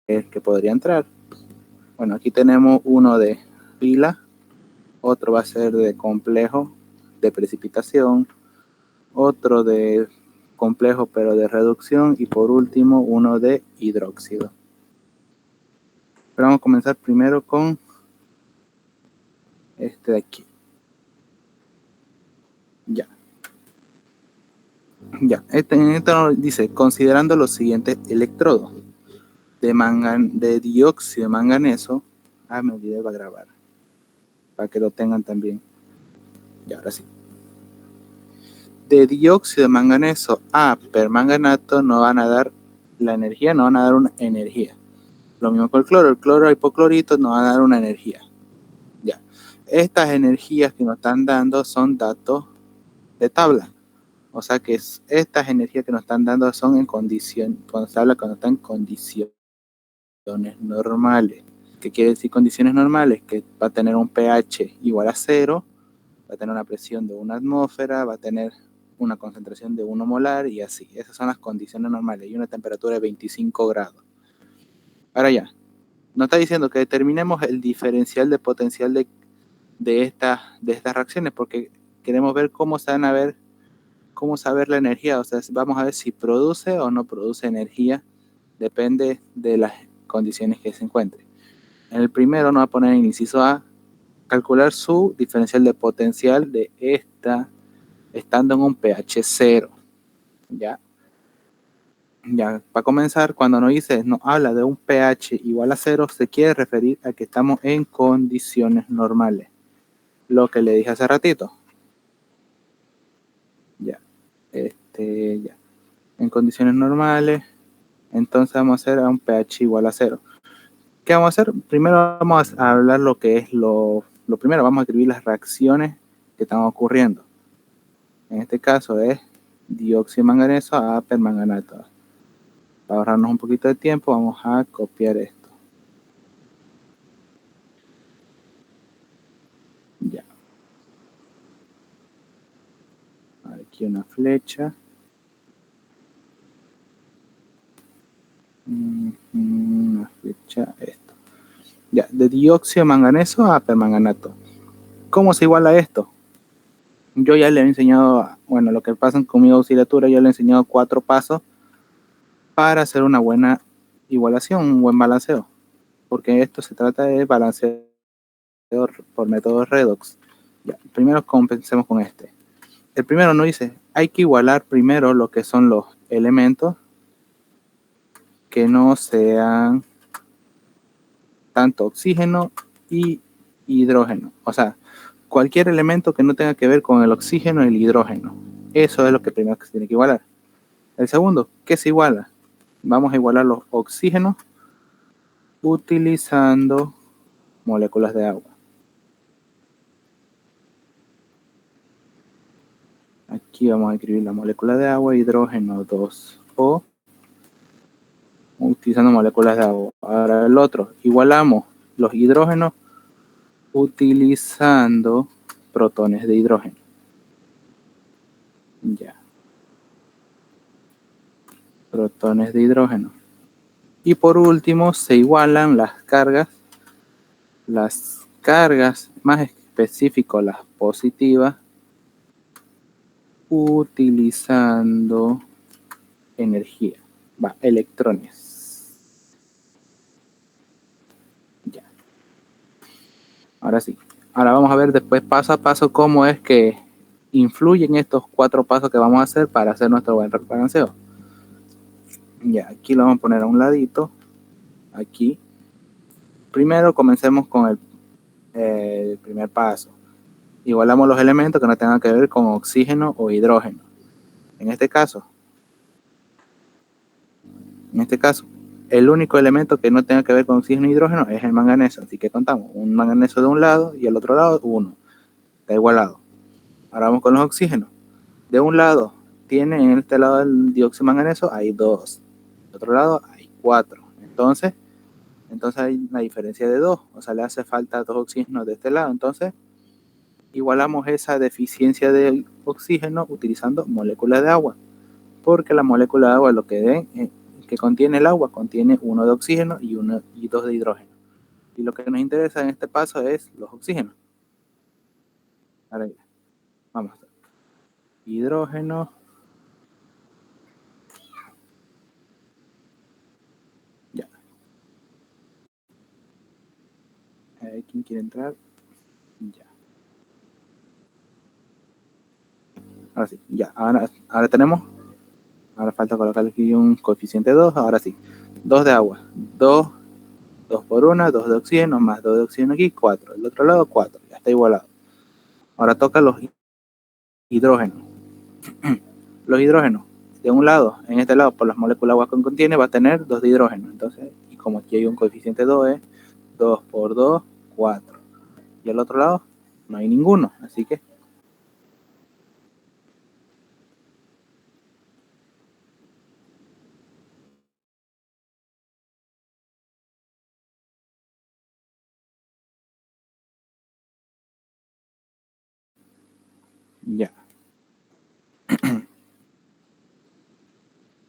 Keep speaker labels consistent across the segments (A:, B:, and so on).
A: que podría entrar. Bueno, aquí tenemos uno de pila, otro va a ser de complejo de precipitación, otro de complejo pero de reducción y por último uno de hidróxido. Pero vamos a comenzar primero con este de aquí. Ya, este dice, considerando los siguientes electrodos de dióxido de manganeso. Me olvidé de grabar, para que lo tengan también. Y ahora sí. De dióxido de manganeso a permanganato no van a dar la energía, no van a dar una energía. Lo mismo con el cloro hipoclorito no van a dar una energía. Ya. Estas energías que nos están dando son datos de tabla. O sea que estas energías que nos están dando son en condición, cuando se habla cuando están en condiciones normales. ¿Qué quiere decir condiciones normales? Que va a tener un pH igual a 0, va a tener una presión de 1 atmósfera, va a tener una concentración de 1 molar y así. Esas son las condiciones normales y una temperatura de 25 grados. Ahora ya, nos está diciendo que determinemos el diferencial de potencial de estas reacciones porque queremos ver cómo saber la energía. O sea, vamos a ver si produce o no produce energía, depende de las condiciones que se encuentre. En el primero nos va a poner en inciso A, calcular su diferencial de potencial de esta estando en un pH 0. Ya, para comenzar, cuando nos habla de un pH igual a 0, se quiere referir a que estamos en condiciones normales. Lo que le dije hace ratito. Ya. En condiciones normales, entonces vamos a hacer a un pH igual a 0. ¿Qué vamos a hacer? Primero vamos a hablar lo que es lo primero, vamos a escribir las reacciones que están ocurriendo. En este caso es dióxido de manganeso a permanganato. Para ahorrarnos un poquito de tiempo, vamos a copiar esto. Ya. Aquí una flecha. Una flecha, esto. Ya, de dióxido de manganeso a permanganato. ¿Cómo se iguala esto? Yo ya le he enseñado, bueno, lo que pasa con mi auxiliatura, yo le he enseñado 4 pasos para hacer una buena igualación, un buen balanceo. Porque esto se trata de balanceo por método redox. Ya, primero comencemos con este. El primero nos dice, hay que igualar primero lo que son los elementos que no sean tanto oxígeno y hidrógeno. O sea, cualquier elemento que no tenga que ver con el oxígeno y el hidrógeno. Eso es lo que primero que se tiene que igualar. El segundo, ¿qué se iguala? Vamos a igualar los oxígenos utilizando moléculas de agua. Aquí vamos a escribir la molécula de agua, hidrógeno 2O, utilizando moléculas de agua. Ahora el otro, igualamos los hidrógenos utilizando protones de hidrógeno. Ya. Protones de hidrógeno. Y por último se igualan las cargas más específico las positivas, utilizando energía, electrones. Ya. Ahora sí. Ahora vamos a ver después paso a paso cómo es que influyen estos 4 pasos que vamos a hacer para hacer nuestro buen balanceo. Ya, aquí lo vamos a poner a un ladito. Aquí. Primero comencemos con el primer paso. Igualamos los elementos que no tengan que ver con oxígeno o hidrógeno. En este caso, el único elemento que no tenga que ver con oxígeno e hidrógeno es el manganeso. Así que contamos un manganeso de un lado y el otro lado 1. Está igualado. Ahora vamos con los oxígenos. De un lado tiene en este lado del dióxido de manganeso hay 2. De otro lado hay 4. Entonces hay una diferencia de 2. O sea, le hace falta 2 oxígenos de este lado. Entonces igualamos esa deficiencia de oxígeno utilizando moléculas de agua. Porque la molécula de agua lo que que contiene el agua contiene 1 de oxígeno y 2 de hidrógeno. Y lo que nos interesa en este paso es los oxígenos. Ahora vamos. Hidrógeno. Ya. ¿Quién quiere entrar? Ya. Ahora sí, ya. Ahora tenemos. Ahora falta colocar aquí un coeficiente 2. Ahora sí. 2 de agua. 2 por 1, 2 de oxígeno, más 2 de oxígeno aquí, 4. El otro lado, 4. Ya está igualado. Ahora toca los hidrógenos. Los hidrógenos, de un lado, en este lado, por las moléculas agua que contiene, va a tener 2 de hidrógeno. Entonces, y como aquí hay un coeficiente 2, es 2 por 2, 4. Y al otro lado, no hay ninguno. Así que ya.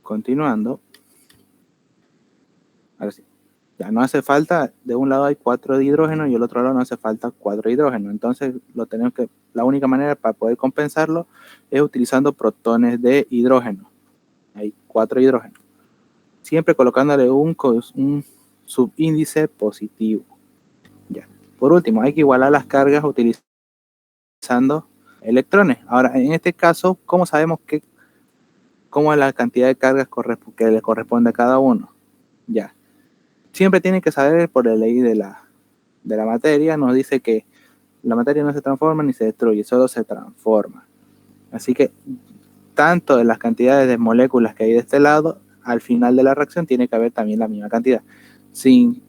A: Continuando. Ahora sí. Ya no hace falta, de un lado hay 4 de hidrógeno y el otro lado no hace falta 4 de hidrógeno. Entonces la única manera para poder compensarlo es utilizando protones de hidrógeno. Hay 4 hidrógenos. Siempre colocándole un subíndice positivo. Ya. Por último, hay que igualar las cargas utilizando electrones. Ahora, en este caso, ¿cómo sabemos cómo es la cantidad de cargas que le corresponde a cada uno? Ya. Siempre tienen que saber por la ley de la materia, nos dice que la materia no se transforma ni se destruye, solo se transforma. Así que tanto de las cantidades de moléculas que hay de este lado, al final de la reacción tiene que haber también la misma cantidad, sin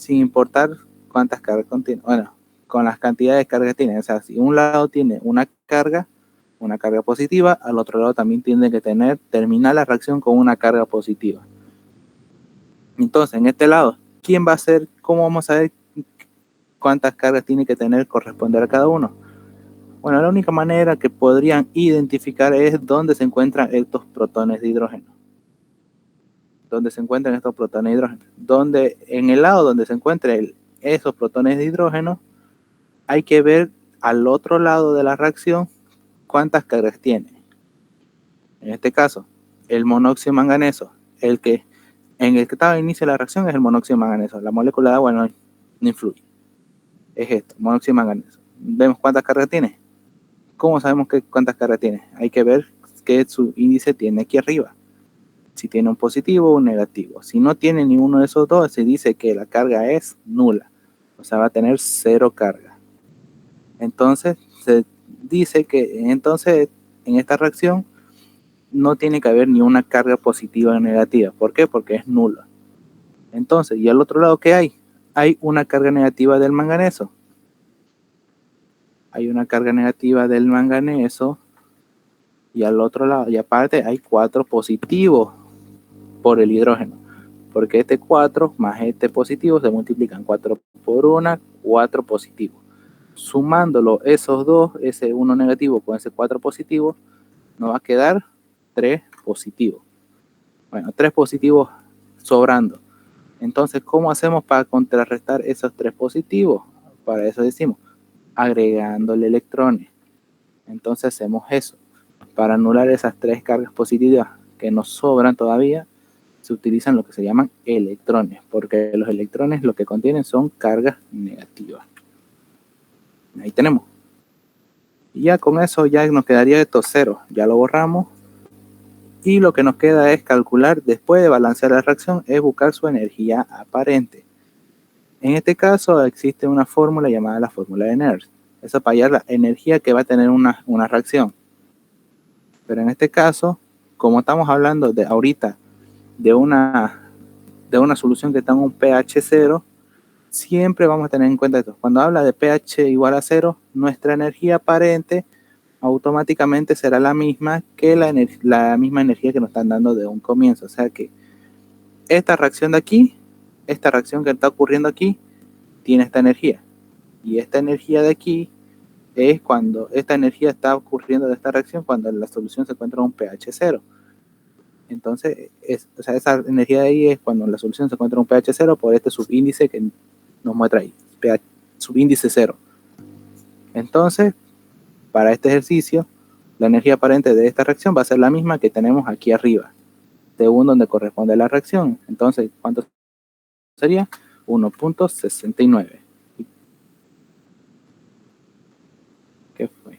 A: importar cuántas cargas contiene. Bueno, con las cantidades de cargas que tiene. O sea, si un lado tiene una carga positiva, al otro lado también tiene que terminar la reacción con una carga positiva. Entonces, en este lado, ¿quién va a ser? ¿Cómo vamos a ver cuántas cargas tiene que corresponder a cada uno? Bueno, la única manera que podrían identificar es dónde se encuentran estos protones de hidrógeno. Donde se encuentran estos protones de hidrógeno. En el lado donde se encuentren esos protones de hidrógeno, hay que ver al otro lado de la reacción cuántas cargas tiene. En este caso, el monóxido de manganeso, en el que estaba al inicio de la reacción es el monóxido de manganeso. La molécula de agua no influye. Es esto, monóxido de manganeso. Vemos cuántas cargas tiene. ¿Cómo sabemos cuántas cargas tiene? Hay que ver qué su índice tiene aquí arriba. Si tiene un positivo o un negativo. Si no tiene ninguno de esos dos, se dice que la carga es nula. O sea, va a tener 0 carga. Entonces, se dice que en esta reacción no tiene que haber ni una carga positiva o negativa. ¿Por qué? Porque es nula. Entonces, ¿y al otro lado qué hay? Hay una carga negativa del manganeso. Hay una carga negativa del manganeso. Y al otro lado, y aparte hay 4 positivos por el hidrógeno. Porque este 4 más este positivo se multiplican 4 por 1, 4 positivos. Sumándolo esos dos, ese 1 negativo con ese 4 positivo, nos va a quedar 3 positivos. Bueno, 3 positivos sobrando. Entonces, ¿cómo hacemos para contrarrestar esos 3 positivos? Para eso decimos, agregándole electrones. Entonces hacemos eso. Para anular esas 3 cargas positivas que nos sobran todavía, se utilizan lo que se llaman electrones, porque los electrones lo que contienen son cargas negativas. Ahí tenemos. Y ya con eso ya nos quedaría estos ceros. Ya lo borramos. Y lo que nos queda es calcular, después de balancear la reacción, es buscar su energía aparente. En este caso existe una fórmula llamada la fórmula de Nernst. Eso para hallar la energía que va a tener una reacción. Pero en este caso, como estamos hablando ahorita de una solución que está en un pH 0, siempre vamos a tener en cuenta esto. Cuando habla de pH igual a 0, nuestra energía aparente automáticamente será la misma que la misma energía que nos están dando de un comienzo. O sea que esta reacción de aquí, esta reacción que está ocurriendo aquí, tiene esta energía. Y esta energía de aquí es cuando esta energía está ocurriendo de esta reacción cuando la solución se encuentra en un pH 0. Entonces, o sea, esa energía de ahí es cuando la solución se encuentra en un pH 0 por este subíndice que nos muestra ahí, pH, subíndice 0. Entonces, para este ejercicio, la energía aparente de esta reacción va a ser la misma que tenemos aquí arriba, según donde corresponde la reacción. Entonces, ¿cuánto sería? 1.69. ¿Qué fue?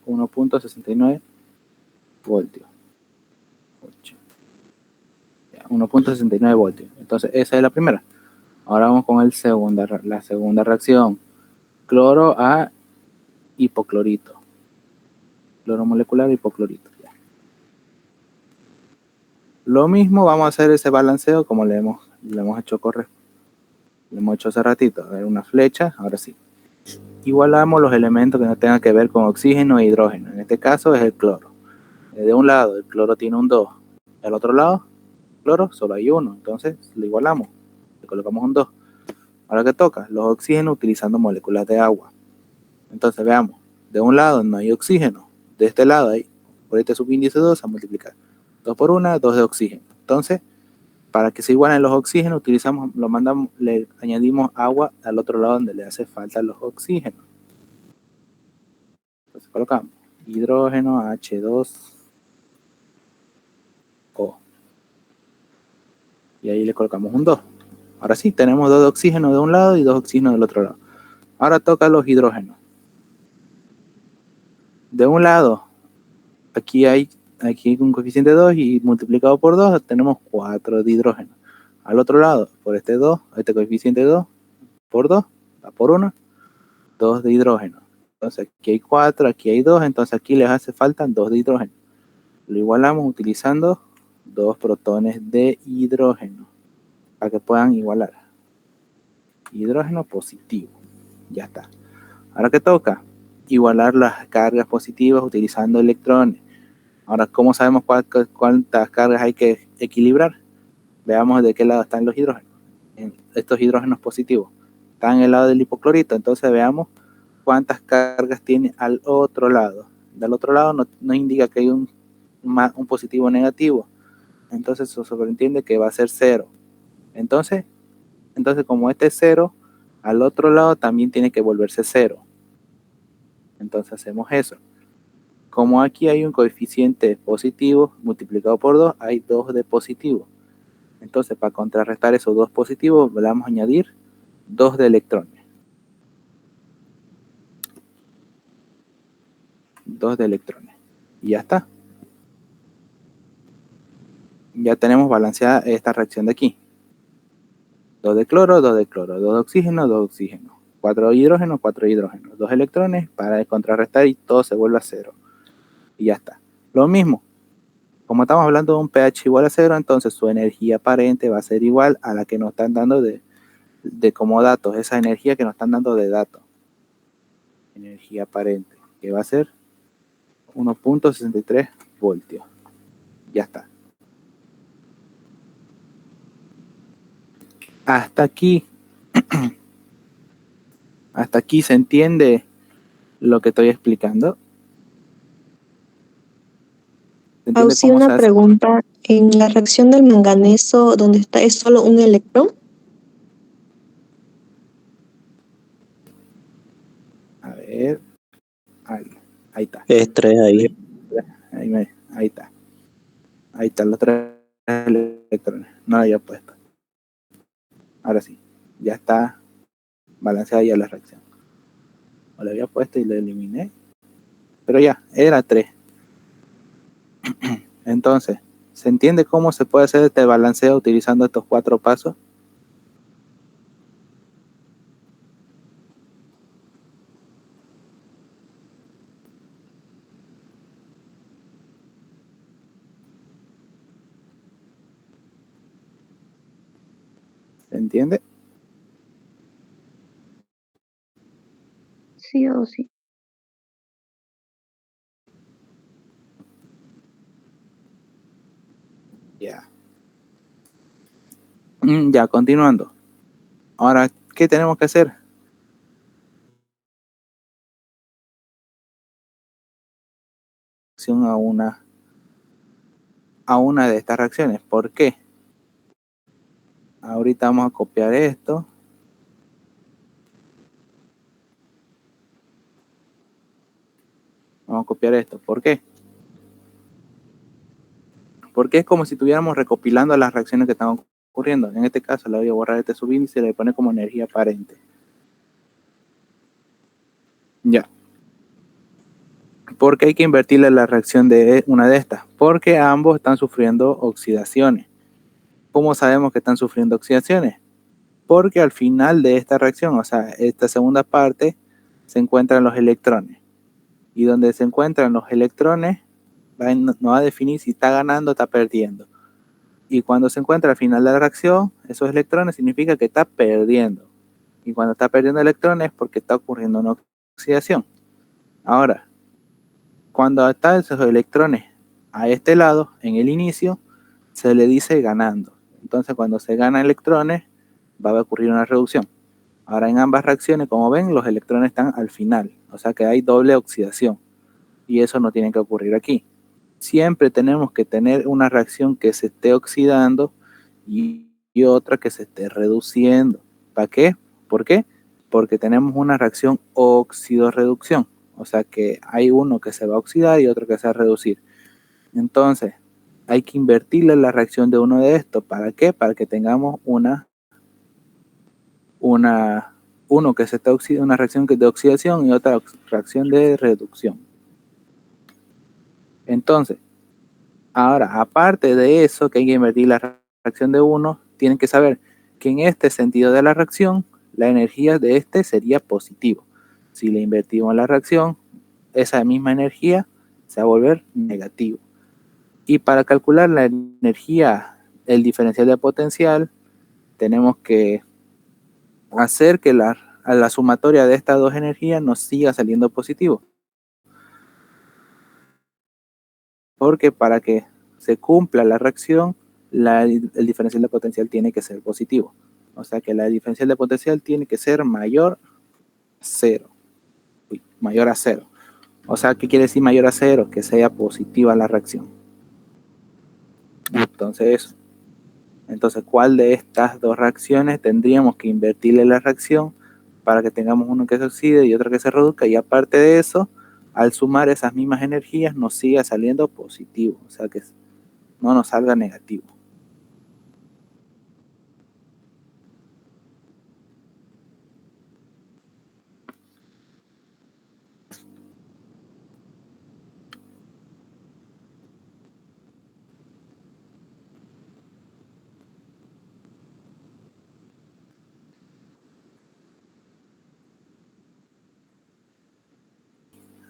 A: 1.69 voltios. 1.69 voltios. Entonces, esa es la primera. Ahora vamos con la segunda reacción. Cloro a hipoclorito. Cloro molecular hipoclorito. Ya. Lo mismo, vamos a hacer ese balanceo como le hemos hecho le hemos hecho hace ratito. A ver, una flecha, ahora sí. Igualamos los elementos que no tengan que ver con oxígeno e hidrógeno. En este caso es el cloro. De un lado el cloro tiene un 2. Del otro lado, cloro solo hay 1. Entonces lo igualamos. Le colocamos un 2. Ahora que toca, los oxígenos utilizando moléculas de agua. Entonces veamos, de un lado no hay oxígeno, de este lado hay, por este subíndice 2 a multiplicar. 2 por 1, 2 de oxígeno. Entonces, para que se igualen los oxígenos, le añadimos agua al otro lado donde le hace falta los oxígenos. Entonces colocamos hidrógeno H2O. Y ahí le colocamos un 2. Ahora sí, tenemos 2 de oxígeno de un lado y 2 de oxígeno del otro lado. Ahora toca los hidrógenos. De un lado, aquí hay un coeficiente 2 y multiplicado por 2 tenemos 4 de hidrógeno. Al otro lado, por este coeficiente 2 por 2, va por 1, 2 de hidrógeno. Entonces aquí hay 4, aquí hay 2, entonces aquí les hace falta 2 de hidrógeno. Lo igualamos utilizando 2 protones de hidrógeno para que puedan igualar. Hidrógeno positivo. Ya está. Ahora que toca, igualar las cargas positivas utilizando electrones. Ahora, ¿cómo sabemos cuántas cargas hay que equilibrar? Veamos de qué lado están los hidrógenos. Estos hidrógenos positivos están en el lado del hipoclorito, entonces veamos cuántas cargas tiene al otro lado. Del otro lado no indica que hay un positivo o negativo, entonces se sobreentiende que va a ser 0. Entonces como este es 0, al otro lado también tiene que volverse 0. Entonces hacemos eso. Como aquí hay un coeficiente positivo multiplicado por 2, hay 2 de positivo. Entonces, para contrarrestar esos 2 positivos, le vamos a añadir 2 de electrones. 2 de electrones. Y ya está. Ya tenemos balanceada esta reacción de aquí. 2 de cloro, 2 de cloro, 2 de oxígeno, 2 de oxígeno. 4 de hidrógeno, 4 de hidrógeno. 2 electrones para contrarrestar y todo se vuelve a 0. Y ya está. Lo mismo. Como estamos hablando de un pH igual a 0, entonces su energía aparente va a ser igual a la que nos están dando de como datos, esa energía que nos están dando de datos. Energía aparente, que va a ser 1.63 voltios. Ya está. Hasta aquí se entiende lo que estoy explicando.
B: Sí, una pregunta. En la reacción del manganeso, donde está, ¿es solo un electrón?
A: A ver. Ahí está.
C: Es 3 ahí.
A: Ahí está. Ahí están los 3 electrones. No lo había puesto. Ahora sí. Ya está balanceada ya la reacción. Lo había puesto y lo eliminé. Pero ya, era 3. Entonces, ¿se entiende cómo se puede hacer este balanceo utilizando estos 4 pasos? ¿Se entiende?
B: Sí o sí.
A: Ya. Ya, continuando. Ahora, ¿qué tenemos que hacer? reacción a una de estas reacciones. ¿Por qué? Ahorita vamos a copiar esto. Vamos a copiar esto. ¿Por qué? Porque es como si estuviéramos recopilando las reacciones que están ocurriendo. En este caso le voy a borrar este subíndice y le voy a poner como energía aparente. Ya. ¿Por qué hay que invertirle la reacción de una de estas? Porque ambos están sufriendo oxidaciones. ¿Cómo sabemos que están sufriendo oxidaciones? Porque al final de esta reacción, o sea, esta segunda parte, se encuentran los electrones. Y donde se encuentran los electrones, nos va a definir si está ganando o está perdiendo. Y cuando se encuentra al final de la reacción, esos electrones significa que está perdiendo. Y cuando está perdiendo electrones es porque está ocurriendo una oxidación. Ahora, cuando están esos electrones a este lado, en el inicio, se le dice ganando. Entonces, cuando se gana electrones, va a ocurrir una reducción. Ahora, en ambas reacciones, como ven, los electrones están al final. O sea que hay doble oxidación. Y eso no tiene que ocurrir aquí. Siempre tenemos que tener una reacción que se esté oxidando y otra que se esté reduciendo. ¿Para qué? ¿Por qué? Porque tenemos una reacción oxidorreducción. O sea que hay uno que se va a oxidar y otro que se va a reducir. Entonces, hay que invertirle la reacción de uno de estos. ¿Para qué? Para que tengamos una que se está oxidando, una reacción de oxidación y otra reacción de reducción. Entonces, ahora, aparte de eso, que hay que invertir la reacción de uno, tienen que saber que en este sentido de la reacción, la energía de este sería positivo. Si le invertimos la reacción, esa misma energía se va a volver negativo. Y para calcular la energía, el diferencial de potencial, tenemos que hacer que a la sumatoria de estas dos energías nos siga saliendo positivo. Porque para que se cumpla la reacción, el diferencial de potencial tiene que ser positivo. O sea que la diferencial de potencial tiene que ser mayor a 0. Mayor a 0. O sea, ¿qué quiere decir mayor a 0? Que sea positiva la reacción. Entonces, ¿cuál de estas dos reacciones tendríamos que invertirle la reacción para que tengamos uno que se oxide y otro que se reduzca? Y aparte de eso, al sumar esas mismas energías, nos siga saliendo positivo. O sea, que no nos salga negativo.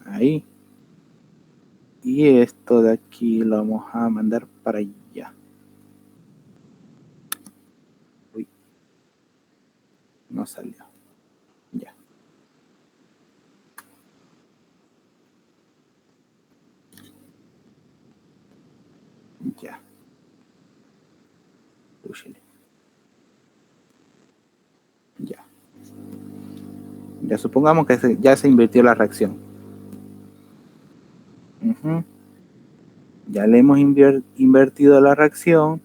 A: Ahí. Y esto de aquí lo vamos a mandar para allá. Uy. No salió. Ya. Ya. Púchale. Ya. Ya supongamos que ya se invirtió la reacción. Ya le hemos invertido la reacción.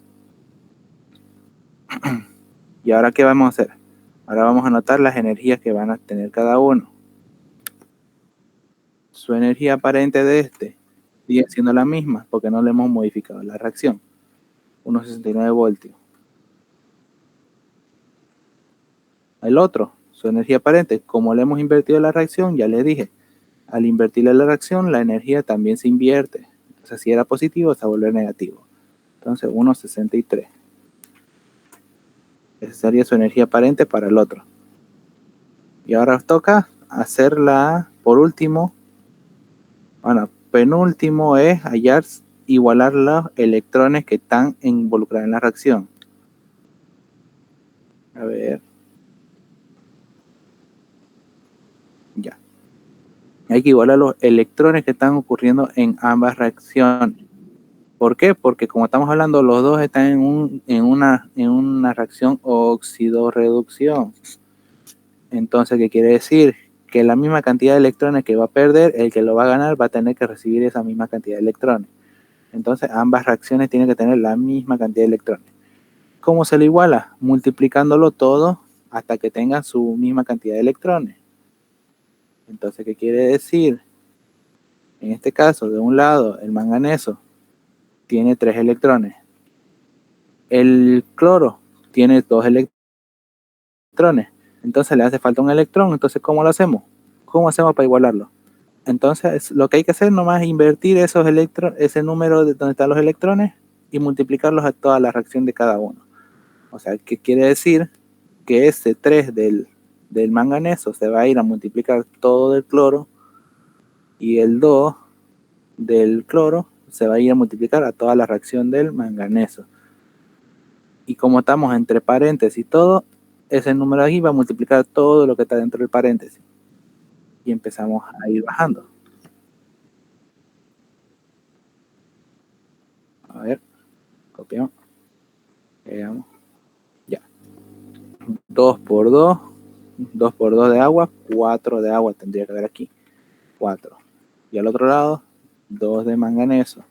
A: ¿Y ahora qué vamos a hacer? Ahora vamos a anotar las energías que van a tener cada uno. Su energía aparente de este sigue siendo la misma porque no le hemos modificado la reacción. 1,69 voltios. El otro, su energía aparente, como le hemos invertido la reacción, ya les dije, al invertirle la reacción, la energía también se invierte. Entonces, si era positivo, se va a volver negativo. Entonces, 1,63. Esa sería su energía aparente para el otro. Y ahora os toca hacerla, por último, bueno, penúltimo es igualar los electrones que están involucrados en la reacción. A ver. Ya. Hay que igualar los electrones que están ocurriendo en ambas reacciones. ¿Por qué? Porque como estamos hablando, los dos están en una reacción oxidorreducción. Entonces, ¿qué quiere decir? que la misma cantidad de electrones que va a perder, el que lo va a ganar va a tener que recibir esa misma cantidad de electrones. Entonces ambas reacciones tienen que tener la misma cantidad de electrones. ¿Cómo se le iguala? Multiplicándolo todo hasta que tengan su misma cantidad de electrones. Entonces, ¿qué quiere decir? En este caso, de un lado, el manganeso tiene 3 electrones. El cloro tiene 2 electrones. Entonces le hace falta un electrón. Entonces, ¿cómo lo hacemos? ¿Cómo hacemos para igualarlo? Entonces, lo que hay que hacer nomás es invertir ese número de donde están los electrones y multiplicarlos a toda la reacción de cada uno. O sea, ¿qué quiere decir? Que ese 3 del manganeso se va a ir a multiplicar todo del cloro y el 2 del cloro se va a ir a multiplicar a toda la reacción del manganeso. Y como estamos entre paréntesis y todo, ese número aquí va a multiplicar todo lo que está dentro del paréntesis. Y empezamos a ir bajando. A ver, copiamos. Pegamos. Ya. 2 por 2. 2 por 2 de agua. 4 de agua tendría que haber aquí. 4. Y al otro lado, 2 de manganeso.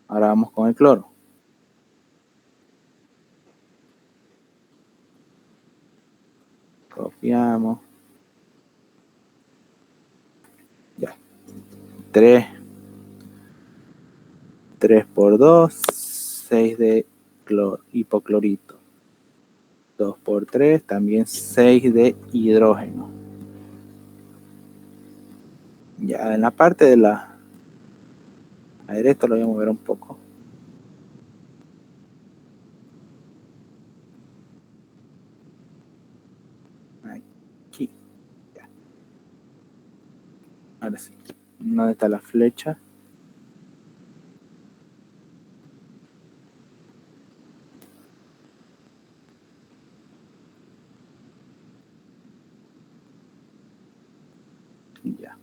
A: Ahora vamos con el cloro. Copiamos. Ya. 3 por 2, 6 de hipoclorito. 2 por 3, también 6 de hidrógeno. Ya en la parte de la... A ver, esto lo voy a mover un poco. Aquí. Ya. Ahora sí. ¿Dónde está la flecha? Ya.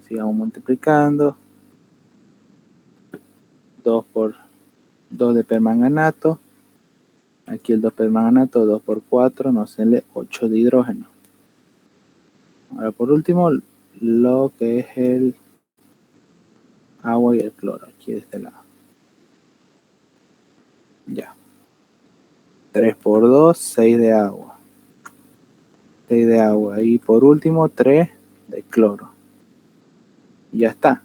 A: Sigamos multiplicando. 2 por 2 de permanganato. Aquí el 2 permanganato, 2 por 4, nos sale 8 de hidrógeno. Ahora por último, lo que es el agua y el cloro, aquí de este lado. Ya. 3 por 2, 6 de agua. 6 de agua. Y por último, 3 de cloro. Y ya está.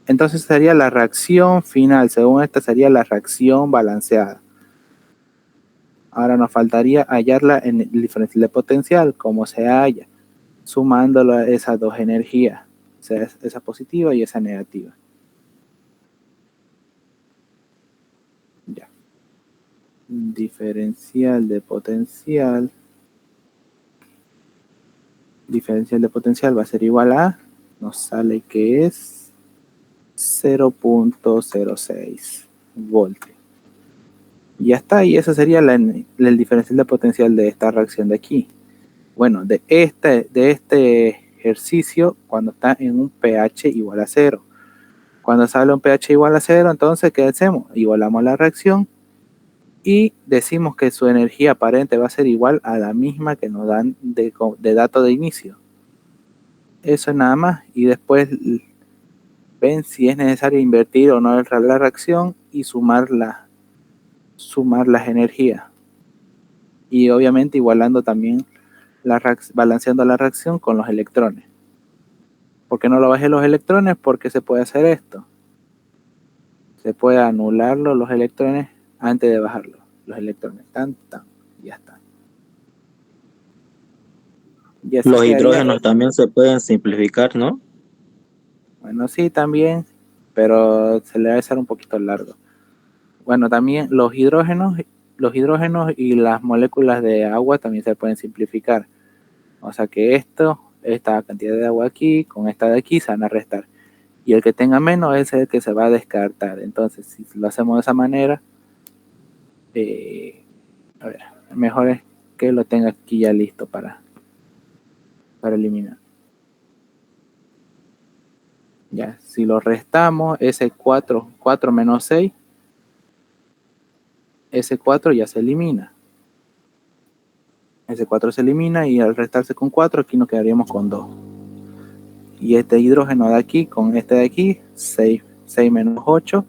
A: Entonces sería la reacción final. Según esta sería la reacción balanceada. Ahora nos faltaría hallarla en el diferencial de potencial. ¿Cómo se halla? Sumándolo a esas dos energías. O sea, esa positiva y esa negativa. Ya. Diferencial de potencial. Diferencial de potencial va a ser igual a, nos sale que es 0.06 voltios. Y ya está, y ese sería el diferencial de potencial de esta reacción de aquí. Bueno, de este ejercicio cuando está en un pH igual a 0. Cuando sale un pH igual a 0, entonces, ¿qué hacemos? Igualamos la reacción y decimos que su energía aparente va a ser igual a la misma que nos dan de dato de inicio. Eso es nada más. Y después ven si es necesario invertir o no la reacción y sumar las energías. Y obviamente igualando también, balanceando la reacción con los electrones. ¿Por qué no lo bajé los electrones? Porque se puede hacer esto. Se puede anularlo los electrones antes de bajarlo. Los electrones. Ya está.
C: Los hidrógenos también se pueden simplificar, ¿no?
A: Bueno, sí, también, pero se le va a hacer un poquito largo. Bueno, también los hidrógenos y las moléculas de agua también se pueden simplificar. O sea que esta cantidad de agua aquí, con esta de aquí, se van a restar. Y el que tenga menos es el que se va a descartar. Entonces, si lo hacemos de esa manera, a ver, mejor es que lo tenga aquí ya listo para eliminar. Ya, si lo restamos, ese 4 menos 6, ese 4 ya se elimina. Ese 4 se elimina y al restarse con 4, aquí nos quedaríamos con 2. Y este hidrógeno de aquí con este de aquí, 6 menos 8,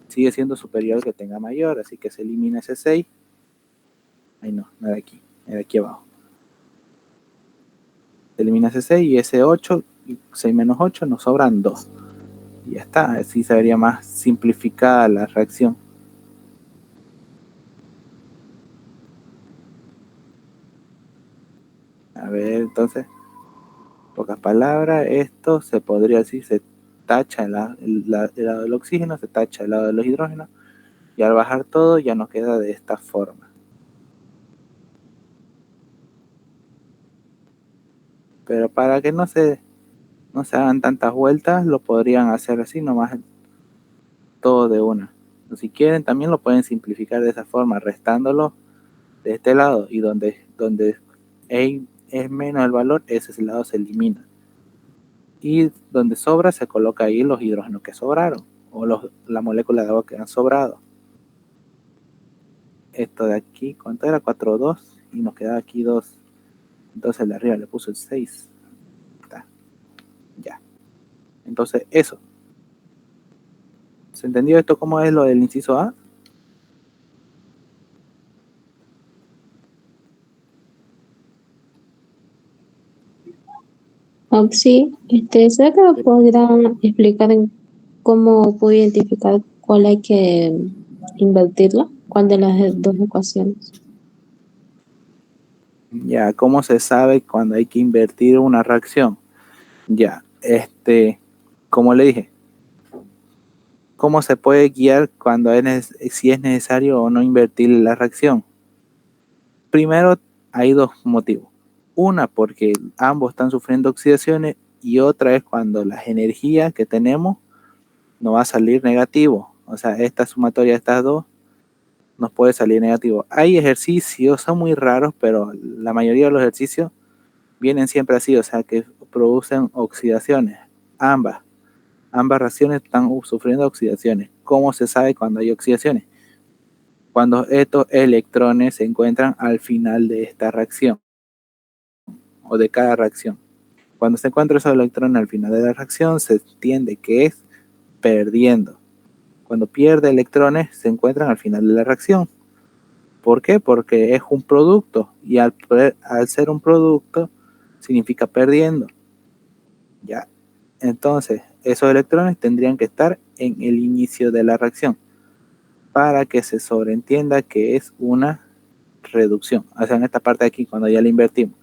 A: sigue siendo superior al que tenga mayor, así que se elimina ese 6. Ahí no de aquí, de aquí abajo. Se elimina ese 6 y ese 8, 6 menos 8, nos sobran 2. Y ya está, así se vería más simplificada la reacción. A ver, entonces, pocas palabras, esto se podría decir, se tacha el lado del oxígeno, se tacha el lado de los hidrógenos, y al bajar todo ya nos queda de esta forma. Pero para que no se hagan tantas vueltas, lo podrían hacer así nomás, todo de una. O si quieren, también lo pueden simplificar de esa forma, restándolo de este lado, y donde es menos el valor, ese lado se elimina. Y donde sobra, se coloca ahí los hidrógenos que sobraron, o la molécula de agua que han sobrado. Esto de aquí, ¿cuánto era? 4,2, y nos queda aquí 2. Entonces el de arriba le puso el 6. Está. Ya. Entonces eso. ¿Se entendió esto cómo es lo del inciso A?
D: Sí, ¿será que me podrán explicar cómo puedo identificar cuál hay que invertirla? ¿Cuál de las dos ecuaciones?
A: Ya, ¿cómo se sabe cuando hay que invertir una reacción? Ya, como le dije, ¿cómo se puede guiar cuando si es necesario o no invertir la reacción? Primero, hay dos motivos. Una, porque ambos están sufriendo oxidaciones, y otra es cuando las energías que tenemos nos va a salir negativo. O sea, esta sumatoria de estas dos nos puede salir negativo. Hay ejercicios, son muy raros, pero la mayoría de los ejercicios vienen siempre así, o sea, que producen oxidaciones. Ambas reacciones están sufriendo oxidaciones. ¿Cómo se sabe cuando hay oxidaciones? Cuando estos electrones se encuentran al final de esta reacción, o de cada reacción. Cuando se encuentran esos electrones al final de la reacción, se entiende que es perdiendo. Cuando pierde electrones, se encuentran al final de la reacción. ¿Por qué? Porque es un producto, y al ser un producto significa perdiendo. ¿Ya? Entonces, esos electrones tendrían que estar en el inicio de la reacción para que se sobreentienda que es una reducción. O sea, en esta parte de aquí, cuando ya la invertimos,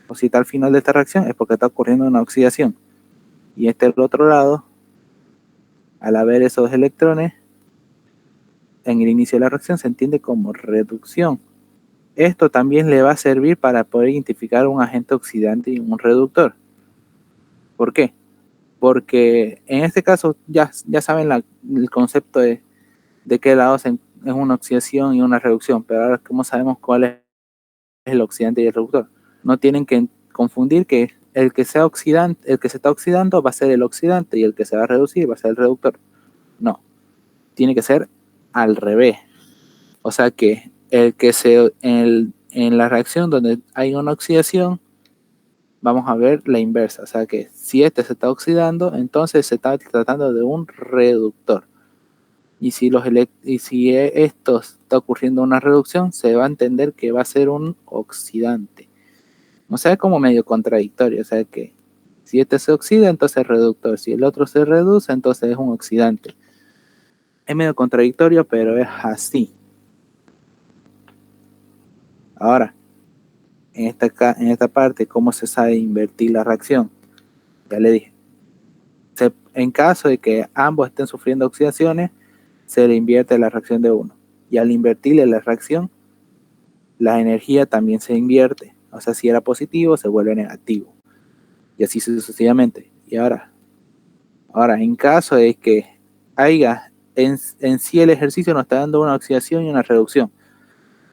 A: o si está al final de esta reacción, es porque está ocurriendo una oxidación. Y el otro lado, al haber esos electrones en el inicio de la reacción, se entiende como reducción. Esto también le va a servir para poder identificar un agente oxidante y un reductor. ¿Por qué? Porque en este caso ya saben el concepto de qué lado es una oxidación y una reducción, pero ahora ¿cómo sabemos cuál es el oxidante y el reductor? No tienen que confundir que el que sea oxidante, el que se está oxidando va a ser el oxidante, y el que se va a reducir va a ser el reductor. No, tiene que ser al revés. O sea que en la reacción donde hay una oxidación, vamos a ver la inversa. O sea que si este se está oxidando, entonces se está tratando de un reductor. Y si esto está ocurriendo una reducción, se va a entender que va a ser un oxidante. O sea, es como medio contradictorio. O sea que si este se oxida, entonces es reductor. Si el otro se reduce, entonces es un oxidante. Es medio contradictorio, pero es así. Ahora, en esta parte, ¿cómo se sabe invertir la reacción? Ya le dije. En caso de que ambos estén sufriendo oxidaciones, se le invierte la reacción de uno. Y al invertirle la reacción, la energía también se invierte. O sea, si era positivo, se vuelve negativo. Y así sucesivamente. Y ahora, en caso de que haya en sí el ejercicio nos está dando una oxidación y una reducción,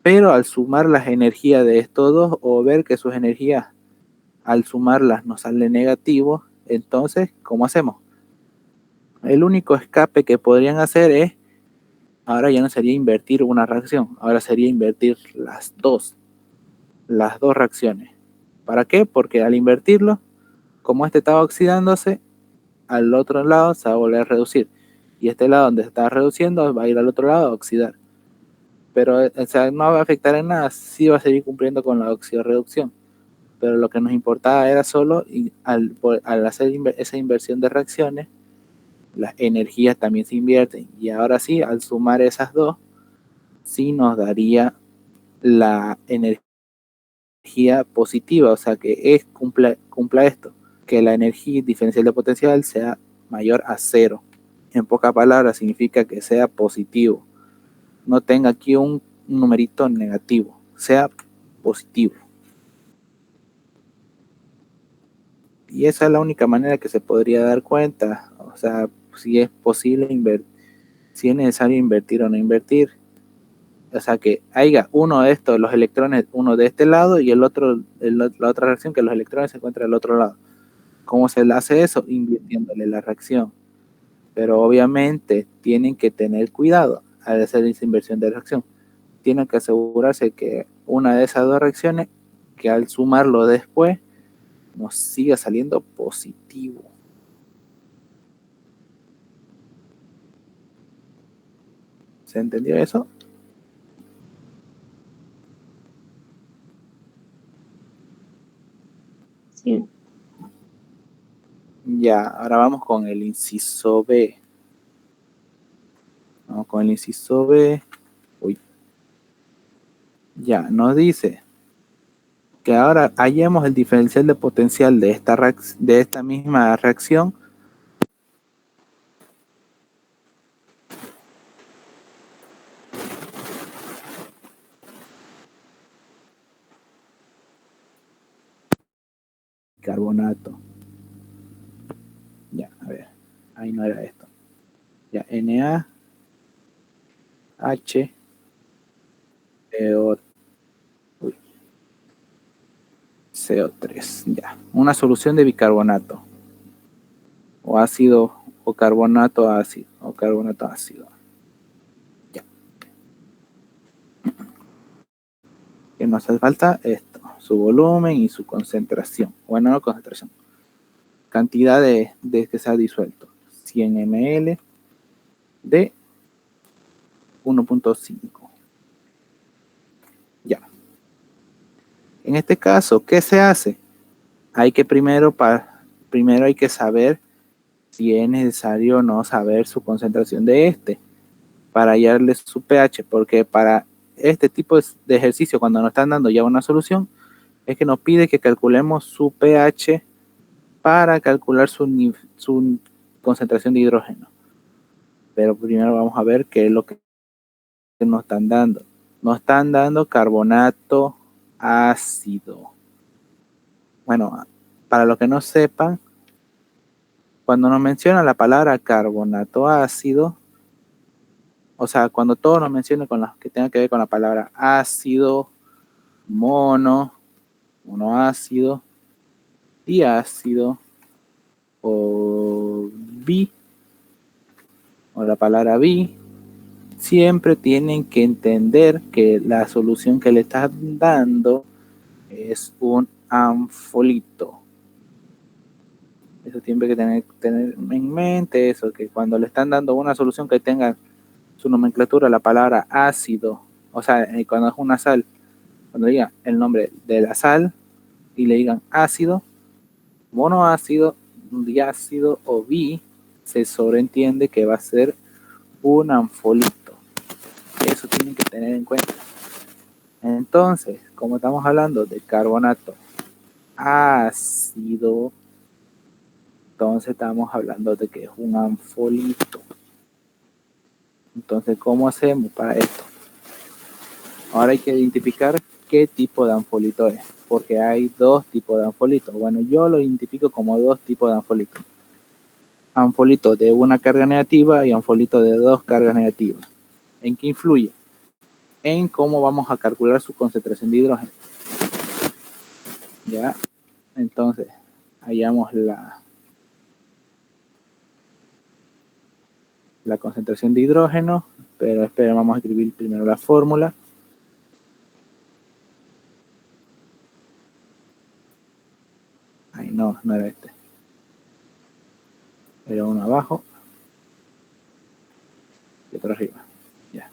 A: pero al sumar las energías de estos dos, o ver que sus energías al sumarlas nos sale negativo, entonces, ¿cómo hacemos? El único escape que podrían hacer es, ahora ya no sería invertir una reacción, ahora sería invertir las dos las dos reacciones. ¿Para qué? Porque al invertirlo, como este estaba oxidándose, al otro lado se va a volver a reducir. Y este lado donde se está reduciendo va a ir al otro lado a oxidar. Pero o sea, no va a afectar en nada, sí va a seguir cumpliendo con la oxidorreducción. Pero lo que nos importaba era solo, al hacer esa inversión de reacciones, las energías también se invierten. Y ahora sí, al sumar esas dos, sí nos daría la energía positiva, o sea que cumpla esto, que la energía diferencial de potencial sea mayor a 0. En pocas palabras significa que sea positivo, no tenga aquí un numerito negativo, sea positivo. Y esa es la única manera que se podría dar cuenta, o sea, si es posible si es necesario invertir o no invertir. O sea, que haya uno de estos, los electrones, uno de este lado y el otro, la otra reacción, que los electrones se encuentran del otro lado. ¿Cómo se le hace eso? Invirtiéndole la reacción. Pero obviamente tienen que tener cuidado al hacer esa inversión de reacción. Tienen que asegurarse que una de esas dos reacciones, que al sumarlo después, nos siga saliendo positivo. ¿Se entendió eso?
D: Sí.
A: Ya, ahora vamos con el inciso B. Vamos con el inciso B. Uy. Ya, nos dice que ahora hallemos el diferencial de potencial de esta misma reacción carbonato. Ya, a ver, ahí no era esto. Ya, NaH CO3. Ya, una solución de bicarbonato o ácido o carbonato ácido o carbonato ácido. Ya. Que nos hace falta esto, su volumen y su concentración. Bueno, no concentración. Cantidad de que se ha disuelto. 100 ml de 1.5. Ya. En este caso, ¿qué se hace? Hay que primero hay que saber si es necesario o no saber su concentración de este para hallarle su pH, porque para este tipo de ejercicio, cuando nos están dando ya una solución, es que nos pide que calculemos su pH para calcular su concentración de hidrógeno. Pero primero vamos a ver qué es lo que nos están dando. Nos están dando carbonato ácido. Bueno, para los que no sepan, cuando nos menciona la palabra carbonato ácido, o sea, cuando todo nos menciona con las que tenga que ver con la palabra ácido, monoácido, diácido o o la palabra bi, siempre tienen que entender que la solución que le estás dando es un anfolito. Eso tiene que tener en mente eso, que cuando le están dando una solución que tenga su nomenclatura, la palabra ácido, o sea, cuando es una sal, cuando digan el nombre de la sal y le digan ácido, monoácido, diácido o se sobreentiende que va a ser un anfolito. Eso tienen que tener en cuenta. Entonces, como estamos hablando de carbonato ácido, entonces estamos hablando de que es un anfolito. Entonces, ¿cómo hacemos para esto? Ahora hay que identificar qué tipo de anfolito es, porque hay dos tipos de anfolitos. Bueno, yo lo identifico como dos tipos de anfolitos. Anfolito de una carga negativa y anfolito de dos cargas negativas. ¿En qué influye? En cómo vamos a calcular su concentración de hidrógeno. Ya, entonces, hallamos la concentración de hidrógeno, pero espera, vamos a escribir primero la fórmula. y otro arriba. Ya.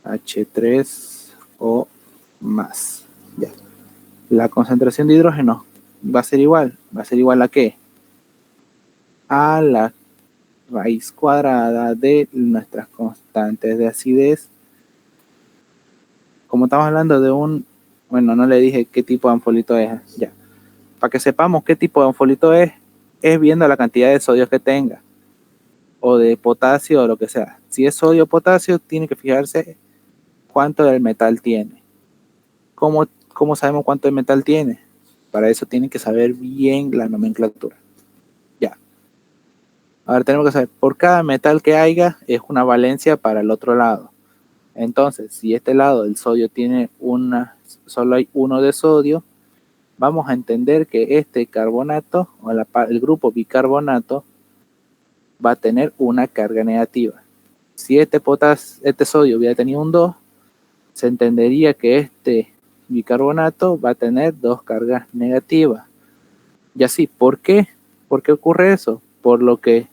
A: H3O más. Ya. La concentración de hidrógeno va a ser igual. ¿Va a ser igual a qué? A la raíz cuadrada de nuestras constantes de acidez. Como estamos hablando de un... Bueno, no le dije qué tipo de anfolito es. Ya. Para que sepamos qué tipo de anfolito es viendo la cantidad de sodio que tenga. O de potasio o lo que sea. Si es sodio o potasio, tiene que fijarse cuánto del metal tiene. ¿Cómo sabemos cuánto de metal tiene? Para eso tienen que saber bien la nomenclatura. Ya. Ahora tenemos que saber, por cada metal que haya, es una valencia para el otro lado. Entonces, si este lado del sodio tiene solo hay uno de sodio, vamos a entender que este carbonato, o el grupo bicarbonato, va a tener una carga negativa. Si este sodio hubiera tenido un 2, se entendería que este bicarbonato va a tener 2 cargas negativas. Y así, ¿por qué? ¿Por qué ocurre eso? Por lo que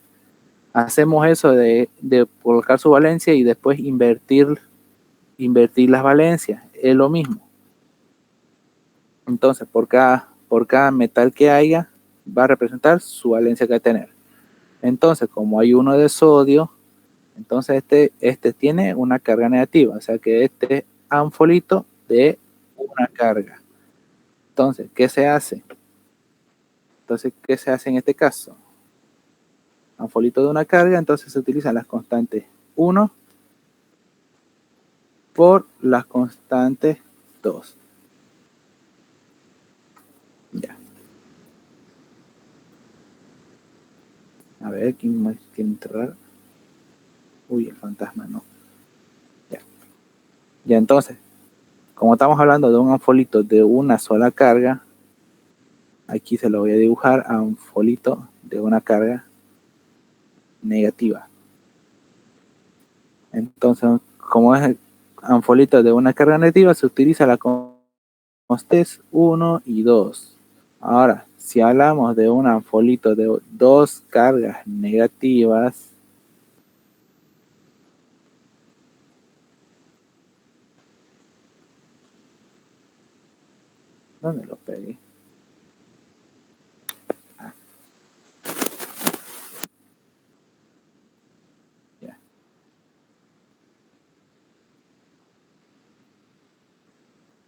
A: hacemos eso de colocar su valencia y después invertir las valencias. Es lo mismo. Entonces, por cada metal que haya, va a representar su valencia que va a tener. Entonces, como hay uno de sodio, entonces este tiene una carga negativa. O sea que este anfolito de una carga. Entonces, ¿qué se hace? ¿Qué se hace en este caso? Anfolito de una carga, entonces se utilizan las constantes 1 por las constantes 2. Ya. A ver, ¿quién más quiere entrar? Uy, el fantasma no. Ya. Ya, entonces, como estamos hablando de un anfolito de una sola carga, aquí se lo voy a dibujar a un anfolito de una carga negativa. Entonces, como es el anfolito de una carga negativa, se utiliza la constantes 1 y 2. Ahora, si hablamos de un anfolito de 2 cargas negativas, ¿dónde lo pegué? Ya.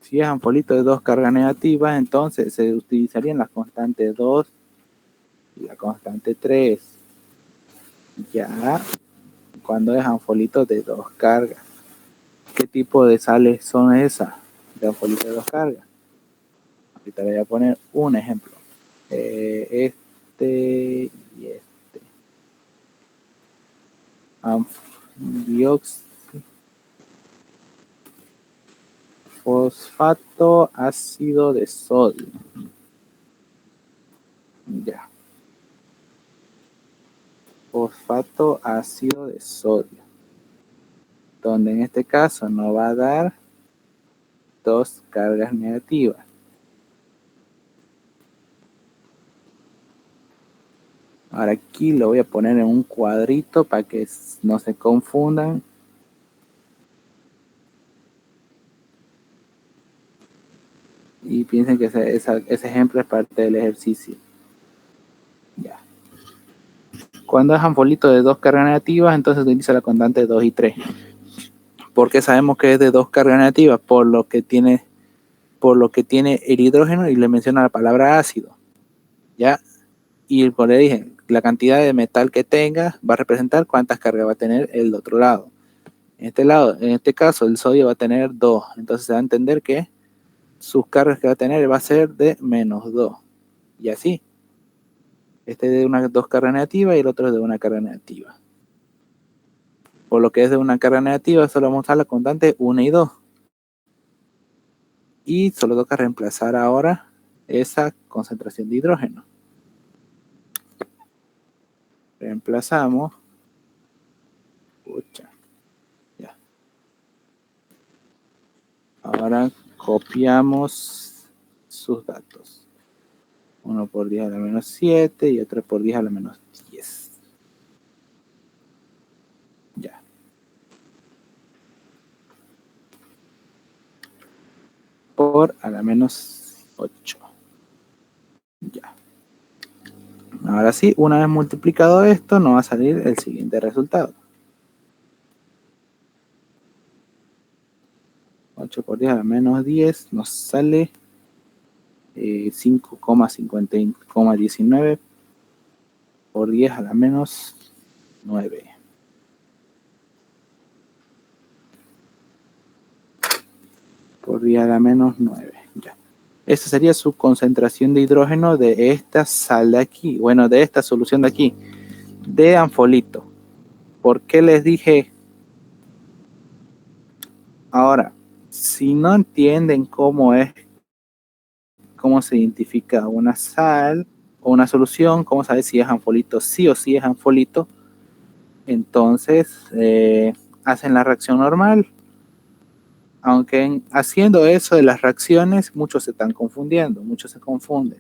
A: Si es anfolito de 2 cargas negativas, entonces se utilizarían las constantes 2 y la constante 3. Ya, cuando es anfolito de 2 cargas. ¿Qué tipo de sales son esas de anfolito de 2 cargas? Ahorita le voy a poner un ejemplo. Este y este. Fosfato ácido de sodio. Ya. Fosfato ácido de sodio. Donde en este caso nos va a dar 2 cargas negativas. Ahora aquí lo voy a poner en un cuadrito para que no se confundan. Y piensen que ese ejemplo es parte del ejercicio. Ya. Cuando es anfolito de 2 cargas negativas, entonces utiliza la constante 2 y 3. ¿Por qué sabemos que es de 2 cargas negativas? Por lo que tiene el hidrógeno y le menciona la palabra ácido. ¿Ya? Y como le dije, la cantidad de metal que tenga va a representar cuántas cargas va a tener el otro lado. En este caso, el sodio va a tener 2. Entonces se va a entender que sus cargas que va a tener va a ser de menos 2. Y así. Este de una 2 cargas negativas y el otro es de una carga negativa. Por lo que es de una carga negativa, solo vamos a usar la constante 1 y 2. Y solo toca reemplazar ahora esa concentración de hidrógeno. Reemplazamos. Ya. Ahora copiamos sus datos. Uno por 10 a la menos 7 y otro por 10 a la menos 10. Ya. por a la menos 8. Ya. Ahora sí, una vez multiplicado esto, nos va a salir el siguiente resultado. 8 por 10 a la menos 10 nos sale 5,19 por 10 a la menos 9. Por 10 a la menos 9. Ya. Esta sería su concentración de hidrógeno de esta sal de aquí. Bueno, de esta solución de aquí. De anfolito. ¿Por qué les dije? Ahora, si no entienden cómo se identifica una sal o una solución, cómo saber si es anfolito, sí o sí es anfolito, entonces hacen la reacción normal. Aunque haciendo eso de las reacciones, muchos se están confundiendo, muchos se confunden.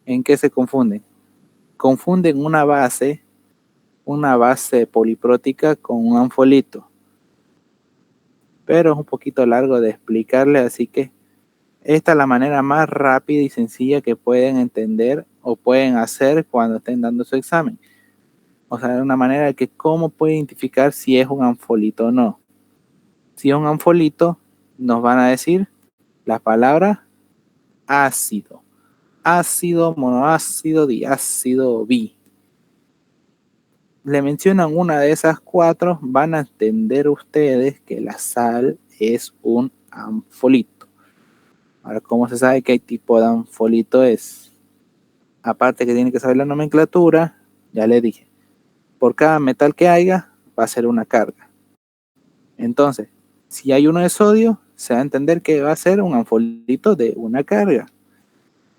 A: ¿En qué se confunden? Confunden una base poliprótica con un anfolito. Pero es un poquito largo de explicarle, así que esta es la manera más rápida y sencilla que pueden entender o pueden hacer cuando estén dando su examen. O sea, de una manera de que cómo puede identificar si es un anfolito o no. Si es un anfolito, nos van a decir la palabra ácido. Ácido, monoácido, diácido, bi. Le mencionan una de esas 4, van a entender ustedes que la sal es un anfolito. Ahora, ¿cómo se sabe qué tipo de anfolito es? Aparte que tiene que saber la nomenclatura, ya le dije, por cada metal que haya, va a ser una carga. Entonces, si hay uno de sodio, se va a entender que va a ser un anfolito de una carga.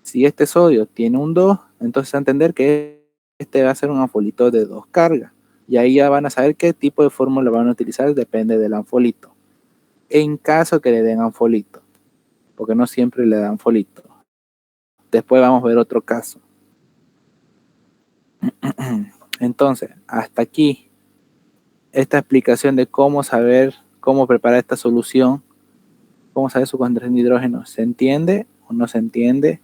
A: Si este sodio tiene un 2, entonces se va a entender que este va a ser un anfolito de 2 cargas. Y ahí ya van a saber qué tipo de fórmula van a utilizar, depende del anfolito. En caso que le den anfolito, porque no siempre le dan anfolito. Después vamos a ver otro caso. Entonces, hasta aquí, esta explicación de cómo saber, cómo preparar esta solución, cómo saber su concentración de hidrógeno, ¿se entiende o no se entiende?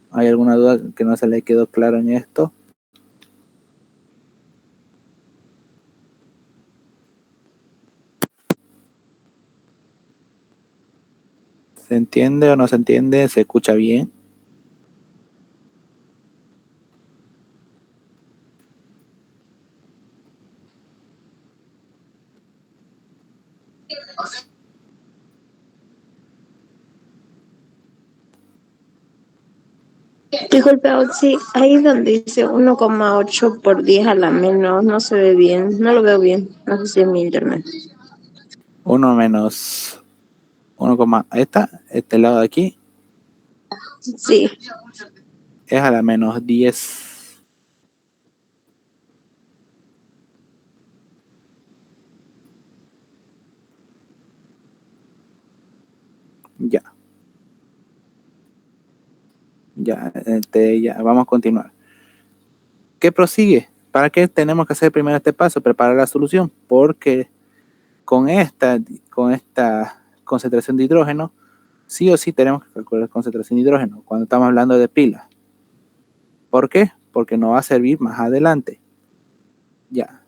A: ¿Hay alguna duda que no se le quedó claro en esto? ¿Se entiende o no se entiende? ¿Se escucha bien?
B: Disculpe, Oxy, ahí donde dice 1,8 por 10 a la menos, no se ve bien, no lo veo bien, no sé si es mi internet.
A: 1 menos 1, este lado de aquí,
B: Sí,
A: es a la menos 10. Ya. Ya, vamos a continuar. ¿Qué prosigue? ¿Para qué tenemos que hacer primero este paso? Preparar la solución, porque con esta concentración de hidrógeno, sí o sí tenemos que calcular la concentración de hidrógeno cuando estamos hablando de pilas. ¿Por qué? Porque nos va a servir más adelante. Ya.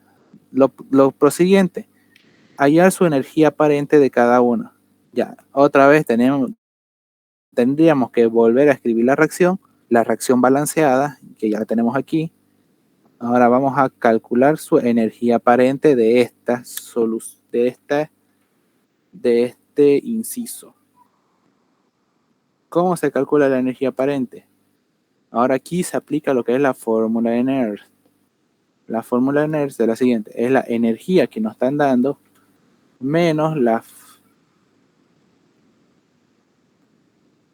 A: Lo prosiguiente, hallar su energía aparente de cada uno. Ya, otra vez tendríamos que volver a escribir la reacción balanceada, que ya la tenemos aquí. Ahora vamos a calcular su energía aparente de este inciso. ¿Cómo se calcula la energía aparente? Ahora aquí se aplica lo que es la fórmula de Nernst. La fórmula de Nernst es la siguiente: es la energía que nos están dando menos la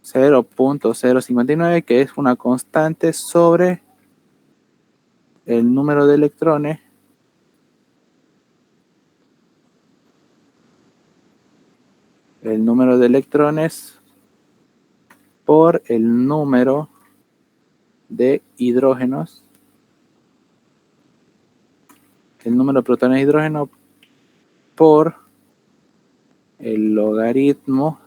A: 0.059, que es una constante sobre el número de electrones por el número de hidrógenos, el número de protones de hidrógeno por el logaritmo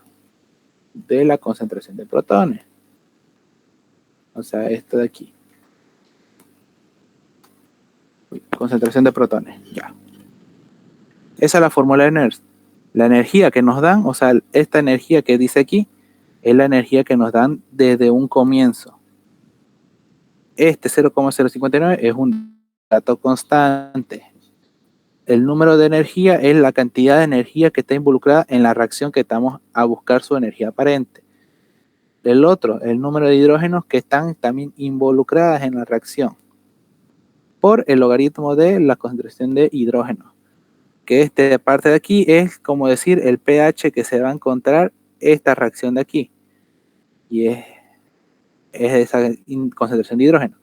A: de la concentración de protones. O sea, esto de aquí. Concentración de protones, ya. Esa es la fórmula de Nernst. La energía que nos dan, o sea, esta energía que dice aquí, es la energía que nos dan desde un comienzo. Este 0,059 es un dato constante. El número de energía es la cantidad de energía que está involucrada en la reacción que estamos a buscar su energía aparente. El otro, el número de hidrógenos que están también involucradas en la reacción por el logaritmo de la concentración de hidrógeno. Que esta parte de aquí es como decir el pH que se va a encontrar esta reacción de aquí. Y es esa concentración de hidrógeno.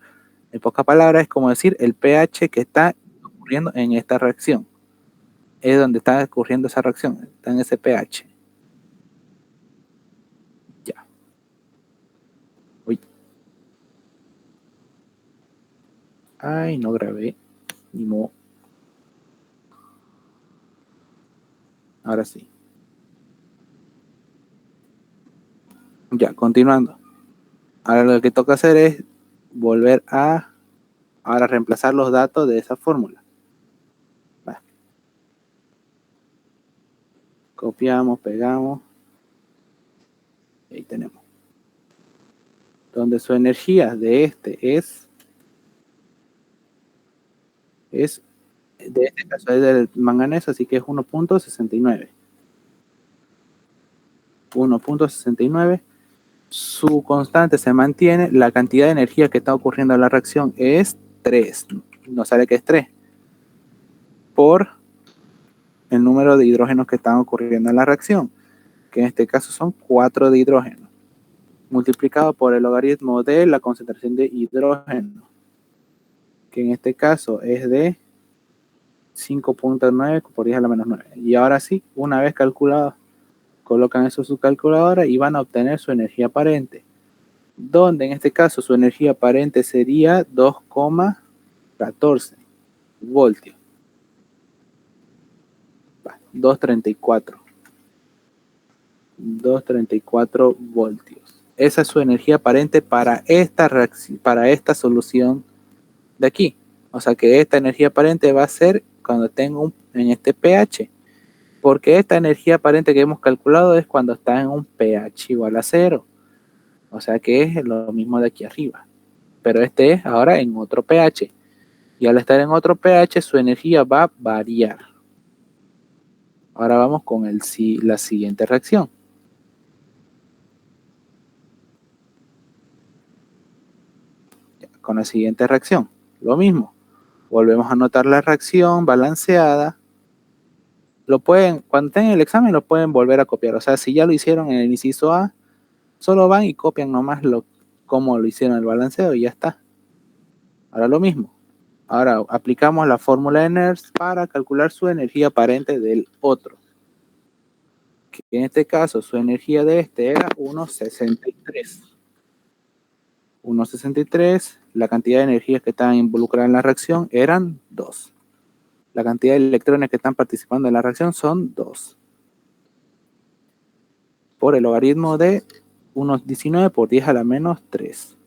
A: En pocas palabras, es como decir el pH que está ocurriendo en esta reacción. Es donde está ocurriendo esa reacción, está en ese pH. Ya. Uy. Ay, no grabé. Ni modo. Ahora sí. Ya, continuando. Ahora lo que toca hacer es volver a ahora reemplazar los datos de esa fórmula. Va. Copiamos, pegamos. Y ahí tenemos. Donde su energía de este es de este caso es del manganeso, así que es 1.69. 1.69. Su constante se mantiene, la cantidad de energía que está ocurriendo en la reacción es 3, nos sale que es 3, por el número de hidrógenos que están ocurriendo en la reacción, que en este caso son 4 de hidrógeno, multiplicado por el logaritmo de la concentración de hidrógeno, que en este caso es de 5.9 por 10 a la menos 9. Y ahora sí, una vez calculado, colocan eso en su calculadora y van a obtener su energía aparente, donde en este caso su energía aparente sería 2,14 voltios. 234 voltios. Esa es su energía aparente para esta reacción, para esta solución de aquí. O sea que esta energía aparente va a ser cuando tengo en este pH, porque esta energía aparente que hemos calculado es cuando está en un pH igual a 0. O sea que es lo mismo de aquí arriba. Pero este es ahora en otro pH. Y al estar en otro pH, su energía va a variar. Ahora vamos con la siguiente reacción. Con la siguiente reacción, lo mismo. Volvemos a anotar la reacción balanceada. Cuando tengan el examen, lo pueden volver a copiar. O sea, si ya lo hicieron en el inciso A, solo van y copian nomás cómo lo hicieron el balanceo y ya está. Ahora lo mismo. Ahora aplicamos la fórmula de Nernst para calcular su energía aparente del otro. Que en este caso su energía de este era 1,63. 1,63. La cantidad de energías que estaban involucradas en la reacción eran 2. La cantidad de electrones que están participando en la reacción son 2. Por el logaritmo de 1,19 por 10 a la menos 3.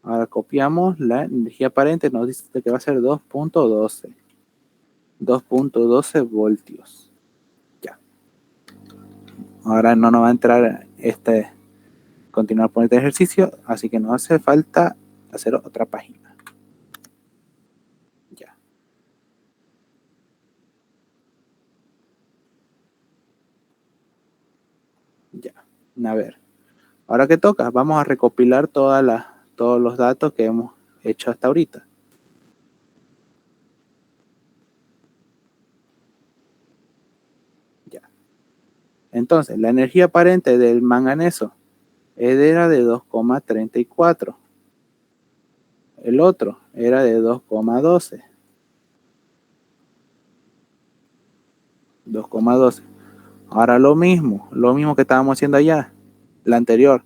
A: Ahora copiamos la energía aparente, nos dice que va a ser 2.12. 2.12 voltios. Ya. Ahora no nos va a entrar continuar con este ejercicio, así que nos hace falta hacer otra página. Ya. Ya. A ver. Ahora que toca, vamos a recopilar todos los datos que hemos hecho hasta ahorita. Ya. Entonces, la energía aparente del manganeso era de 2,34. El otro era de 2,12. 2,12. Ahora lo mismo que estábamos haciendo allá, la anterior.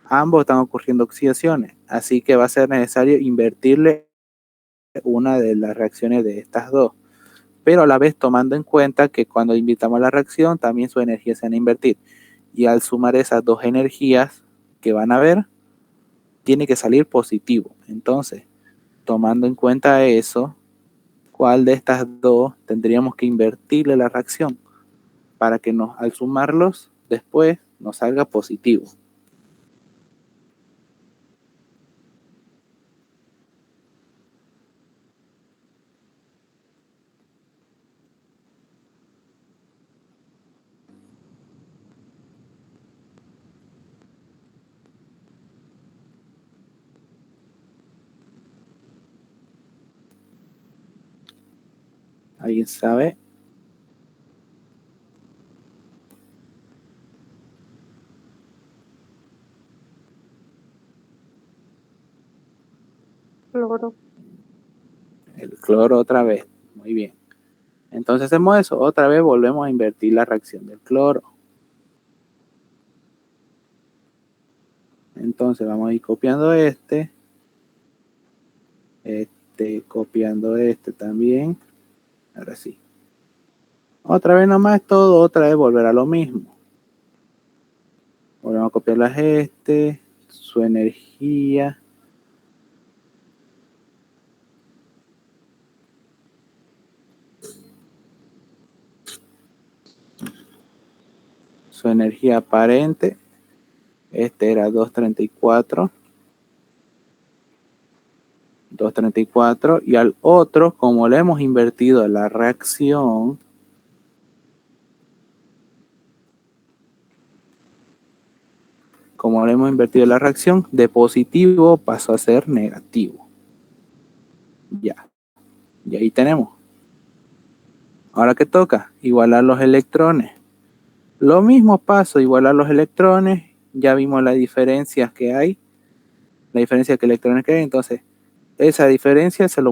A: Ambos están ocurriendo oxidaciones, así que va a ser necesario invertirle una de las reacciones de estas dos. pero a la vez tomando en cuenta que cuando invirtamos la reacción, también su energía se van a invertir. Y al sumar esas dos energías que van a ver, tiene que salir positivo. Entonces, tomando en cuenta eso, ¿cuál de estas dos tendríamos que invertirle la reacción para que al sumarlos después nos salga positivo? ¿Alguien sabe?
B: Cloro.
A: El cloro otra vez. Muy bien. Entonces hacemos eso. Otra vez volvemos a invertir la reacción del cloro. Entonces vamos a ir copiando copiando también. Ahora sí. Otra vez nomás todo, otra vez volver a lo mismo. Volvemos a copiarlas su energía. Su energía aparente. Era 234. 234. Y al otro, como le hemos invertido la reacción, de positivo pasó a ser negativo. Ya. Y ahí tenemos. Ahora que toca, igualar los electrones. Lo mismo paso, igualar los electrones. Ya vimos las diferencias que hay. La diferencia de electrones que hay. Entonces, esa diferencia se lo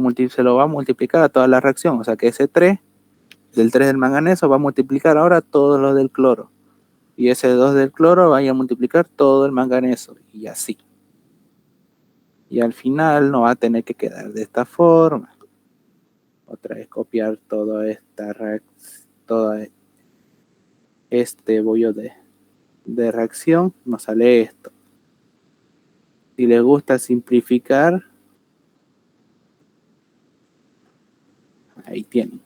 A: va a multiplicar a toda la reacción. O sea que ese 3, del 3 del manganeso, va a multiplicar ahora todo lo del cloro. Y ese 2 del cloro va a multiplicar todo el manganeso. Y así. Y al final nos va a tener que quedar de esta forma. Otra vez copiar toda esta reacción. Todo este bollo de reacción. Nos sale esto. Si les gusta simplificar, ahí tienen.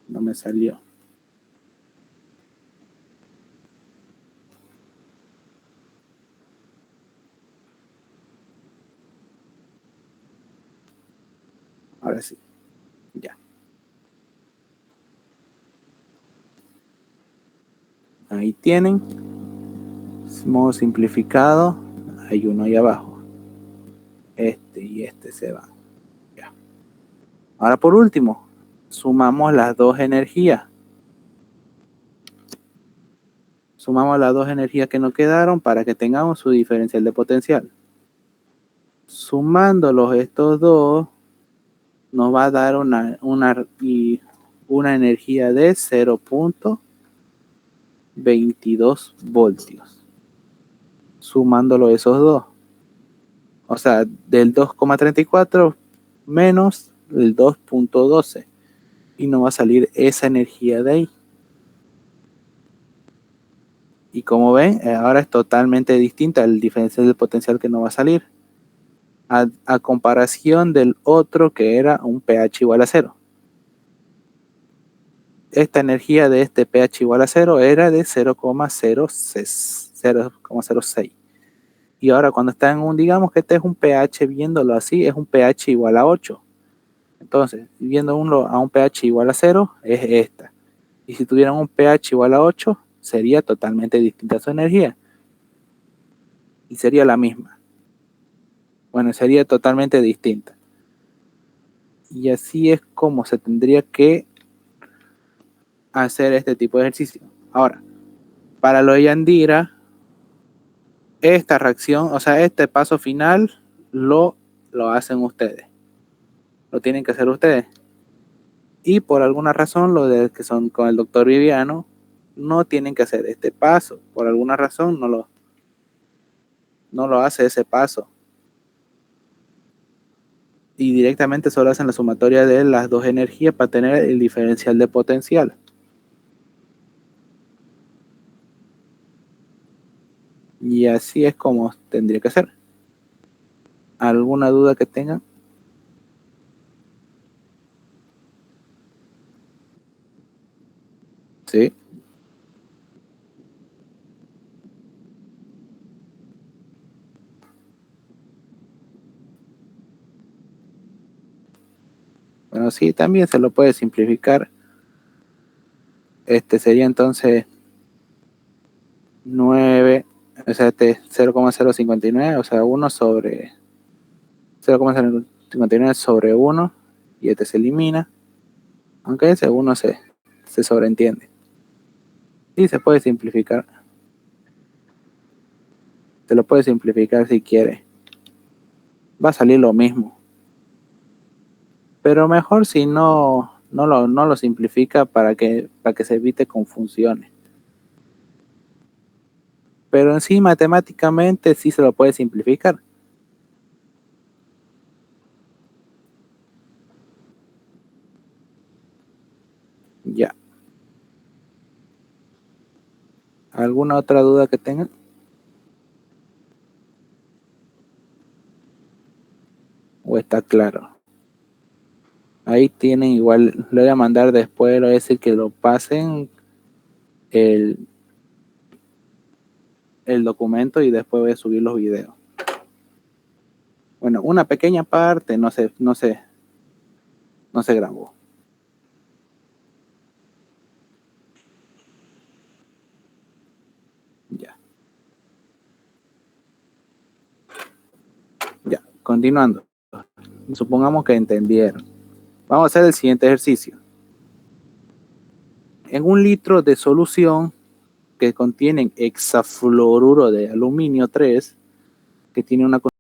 A: No me salió. Ahora sí. Ya. Ahí tienen. Modo simplificado. Hay uno ahí abajo. Y se va. Ya. Ahora por último, sumamos las dos energías. Sumamos las dos energías que nos quedaron para que tengamos su diferencial de potencial. Sumándolos estos dos, nos va a dar una energía de 0.22 voltios. Sumándolo esos dos. O sea, del 2,34 menos el 2.12. Y nos va a salir esa energía de ahí. Y como ven, ahora es totalmente distinta el diferencial del potencial que nos va a salir. A comparación del otro que era un pH igual a 0. Esta energía de este pH igual a 0 era de 0,06. Y ahora cuando está en digamos que este es un pH, viéndolo así, es un pH igual a 8. Entonces, viendo a un pH igual a 0, es esta. Y si tuvieran un pH igual a 8, sería totalmente distinta su energía. Y sería la misma. Bueno, sería totalmente distinta. Y así es como se tendría que hacer este tipo de ejercicio. Ahora, para lo de Yandira, esta reacción, o sea, este paso final, lo hacen ustedes. Lo tienen que hacer ustedes. Y por alguna razón, los que son con el doctor Viviano, no tienen que hacer este paso. Por alguna razón, no lo hace ese paso. y directamente solo hacen la sumatoria de las dos energías para tener el diferencial de potencial. Y así es como tendría que ser. ¿Alguna duda que tengan? Sí. Bueno, sí, también se lo puede simplificar. Sería entonces 9, o sea, 0,059, o sea, 1 sobre 0,059 sobre 1, y se elimina, aunque ese 1 se sobreentiende. Y se puede simplificar. Se lo puede simplificar si quiere. Va a salir lo mismo. Pero mejor si no lo simplifica para que se evite confusiones. Pero en sí, matemáticamente sí se lo puede simplificar. Ya. ¿Alguna otra duda que tengan? ¿O está claro? Ahí tienen igual, lo voy a mandar después, lo voy a decir que lo pasen el documento y después voy a subir los videos. Bueno, una pequeña parte no se grabó. Ya, continuando. Supongamos que entendieron. Vamos a hacer el siguiente ejercicio. En 1 litro de solución que contienen hexafluoruro de aluminio 3, que tiene una